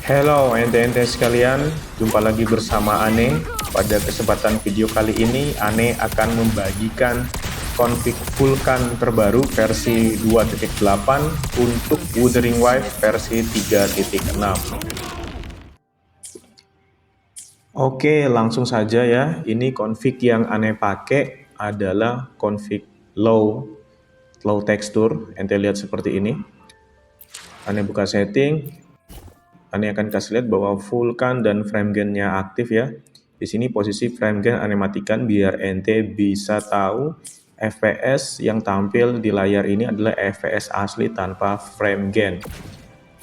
Halo ente-ente sekalian, jumpa lagi bersama Ane. Pada kesempatan video kali ini, Ane akan membagikan config Vulkan terbaru versi 2.8 untuk Wuthering Waves versi 3.6. Oke, langsung saja ya. Ini config yang Ane pakai adalah config low texture. Ente lihat seperti ini. Ane buka setting. Ane akan kasih lihat bahwa Vulkan dan frame gain-nya aktif ya. Di sini posisi frame gain Ane matikan biar ente bisa tahu FPS yang tampil di layar ini adalah FPS asli tanpa frame gain.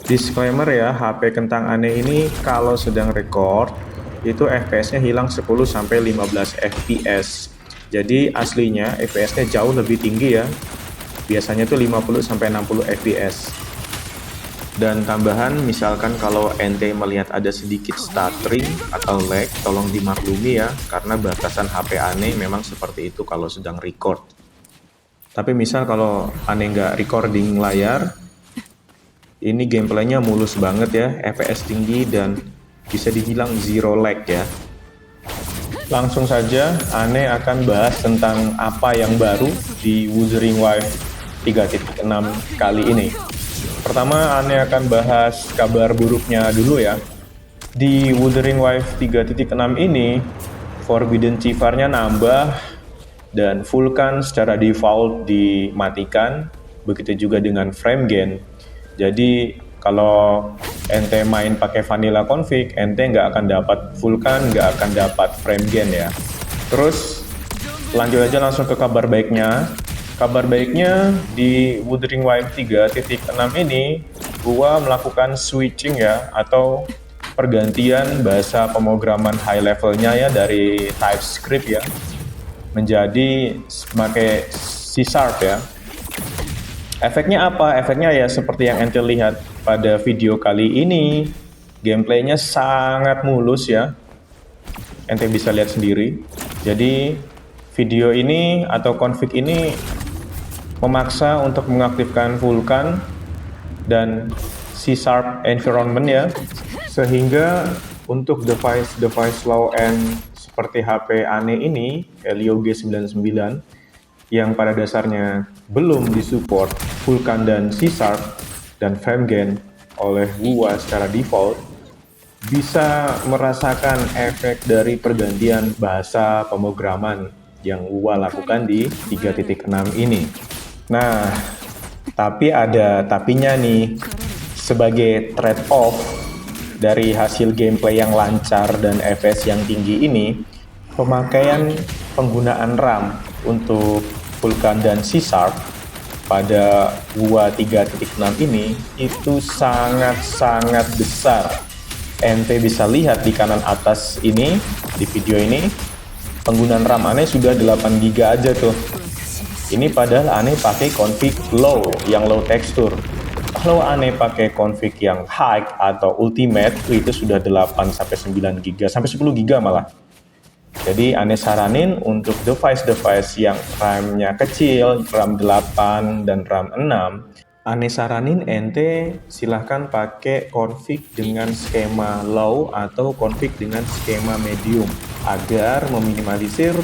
Disclaimer ya, HP kentang Ane ini kalau sedang record itu FPS-nya hilang 10-15 FPS. Jadi aslinya FPS-nya jauh lebih tinggi ya. Biasanya tuh 50-60 FPS. Dan tambahan, misalkan kalau ente melihat ada sedikit stuttering atau lag, tolong dimaklumi ya, karena batasan HP Ane memang seperti itu kalau sedang record. Tapi misal kalau Ane nggak recording layar, ini gameplaynya mulus banget ya, FPS tinggi dan bisa dibilang zero lag ya. Langsung saja, Ane akan bahas tentang apa yang baru di Wuthering Waves 3.6 kali ini. Pertama, Ane akan bahas kabar buruknya dulu ya. Di Wuthering Waves 3.6 ini, Forbidden Chiefar-nya nambah dan Vulkan secara default dimatikan. Begitu juga dengan frame gain. Jadi kalau ente main pakai vanilla config, ente nggak akan dapat Vulkan, nggak akan dapat frame gain ya. Terus lanjut aja langsung ke kabar baiknya. Kabar baiknya di Wuthering Waves 3.6 ini, gua melakukan switching ya, atau pergantian bahasa pemrograman high levelnya ya dari TypeScript ya, menjadi pakai C# ya. Efeknya apa? Efeknya ya seperti yang ente lihat pada video kali ini, gameplaynya sangat mulus ya. Ente bisa lihat sendiri. Jadi video ini atau config ini memaksa untuk mengaktifkan Vulkan dan C# environment ya, sehingga untuk device low end seperti HP Ane ini, Helio G99, yang pada dasarnya belum disupport Vulkan dan C# dan frame gain oleh Wuwa secara default, bisa merasakan efek dari pergantian bahasa pemrograman yang Wuwa lakukan di 3.6 ini. Nah, tapi ada tapinya nih. Sebagai trade-off dari hasil gameplay yang lancar dan FPS yang tinggi ini, pemakaian penggunaan RAM untuk Vulkan dan C# pada Wuwa 3.6 ini itu sangat-sangat besar. Ente bisa lihat di kanan atas ini, di video ini, penggunaan RAM Ane sudah 8 GB aja tuh. Ini padahal Ane pakai config low, yang low texture. Kalau Ane pakai config yang high atau ultimate, itu sudah 8-9 GB, sampai 10 GB malah. Jadi Ane saranin untuk device-device yang RAM-nya kecil, RAM 8 dan RAM 6, Ane saranin ente silahkan pakai config dengan skema low atau config dengan skema medium, agar meminimalisir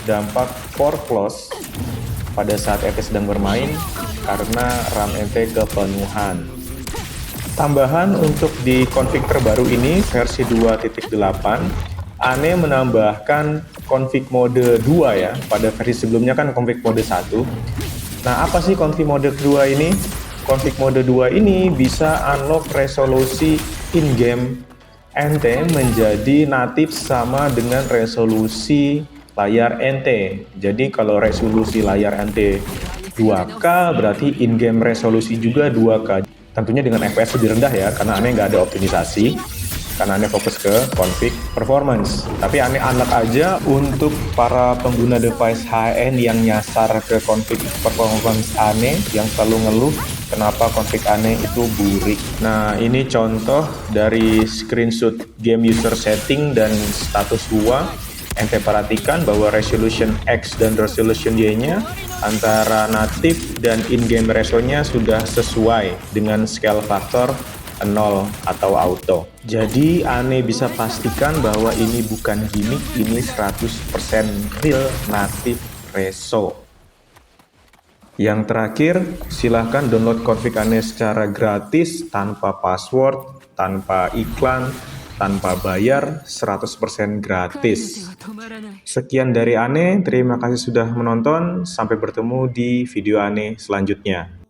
dampak force loss pada saat ente sedang bermain karena RAM ente kepenuhan. Tambahan untuk di config terbaru ini versi 2.8, Ane menambahkan config mode 2 ya. Pada versi sebelumnya kan config mode 1. Nah, apa sih config mode 2 ini? Config mode 2 ini bisa unlock resolusi in-game ente menjadi natif sama dengan resolusi layar ente. Jadi kalau resolusi layar ente 2K, berarti in-game resolusi juga 2K. Tentunya dengan FPS lebih rendah ya, karena Ane nggak ada optimisasi, karena Ane fokus ke config performance. Tapi Ane unlock aja untuk para pengguna device high-end yang nyasar ke config performance Ane, yang selalu ngeluh kenapa config Ane itu burik. Nah, ini contoh dari screenshot game user setting dan status Wuwa. Ente perhatikan bahwa resolution X dan resolution Y-nya antara native dan in-game resonya sudah sesuai dengan scale faktor 0 atau auto. Jadi Ane bisa pastikan bahwa ini bukan gimmick, ini 100% real native Reso. Yang terakhir, silahkan download config Ane secara gratis, tanpa password, tanpa iklan, tanpa bayar, 100% gratis. Sekian dari Ane, terima kasih sudah menonton, sampai bertemu di video Ane selanjutnya.